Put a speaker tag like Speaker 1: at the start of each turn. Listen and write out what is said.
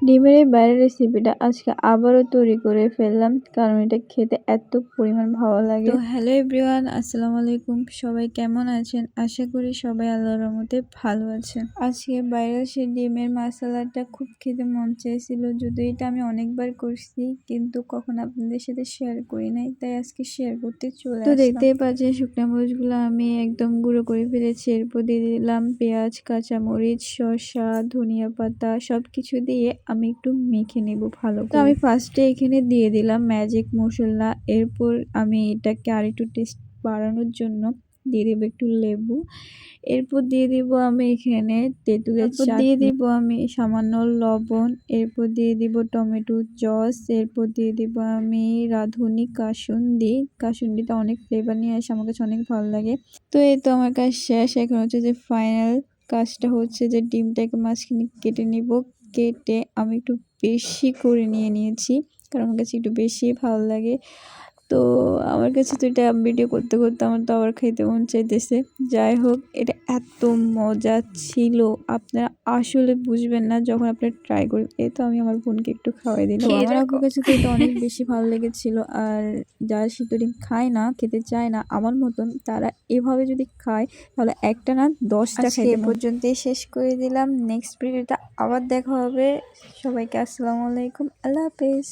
Speaker 1: ডিমের এই বাইরের রেসিপিটা আজকে আবারও তৈরি করে ফেললাম, কারণ এটা খেতে এত পরিমাণ ভালো লাগে। তো হ্যালো এভরিওয়ান, আসসালামু আলাইকুম। সবাই কেমন আছেন? আশা করি সবাই আল্লাহর রহমতে ভালো আছেন। আজকে বাইরের সেই ডিমের মশলাটা খুব খেতে মন চেয়েছিল, যদিও এটা আমি অনেকবার করছি কিন্তু কখন আপনাদের সাথে শেয়ার করি নাই, তাই আজকে শেয়ার করতে চলে আসলাম। তো দেখতেই পাচ্ছেন শুকনো মরিচগুলো আমি একদম গুঁড়ো করে ফেলেছি। এরপর দিয়ে দিলাম পেঁয়াজ, কাঁচামরিচ, শসা, ধনিয়া পাতা সবকিছু দিয়ে আমি একটু মেখে নেব ভালো করে। তো আমি ফার্স্টে এখানে দিয়ে দিলাম ম্যাজিক মশলা। এরপর আমি এটাকে আরেকটু টেস্ট বাড়ানোর জন্য দিয়ে দেবো একটু লেবু। এরপর দিয়ে দিব আমি এখানে তেঁতুলের চাটনি, দিয়ে দিব আমি সামান্য লবণ। এরপর দিয়ে দিব টমেটো সস। এরপর দিয়ে দিব আমি রাঁধুনি কাসুন্দি। কাসুন্দিটা অনেক ফ্লেভার নিয়ে আসে, আমার কাছে অনেক ভালো লাগে। তো এই তো আমার কাজ শেষ। এখন হচ্ছে যে ফাইনাল কাজটা হচ্ছে যে ডিমটাকে মাঝখানে কেটে নিব। কেটে আমি একটু বেশি করে নিয়েছি, কারণ আমার কাছে একটু বেশি ভালো লাগে। তো আমার কাছে তো এটা ভিডিও করতে করতে আমার তো আবার খাইতে মন চাইতেছে। যাই হোক, এটা এত মজা ছিল, আপনারা আসলে বুঝবেন না যখন আপনারা ট্রাই করবেন। এই তো আমি আমার বোনকে একটু খাওয়াই দিলাম। আমার আপুর কাছে তো এটা অনেক বেশি ভালো লেগেছিল। আর যারা শীতদিন খায় না, খেতে চায় না আমার মতন, তারা এভাবে যদি খায় তাহলে একটা না 10টা খাইতে। পর্যন্তই শেষ করে দিলাম। নেক্সট ভিডিওটা আবার দেখা হবে। সবাইকে আসসালামু আলাইকুম, আল্লাহ হাফেজ।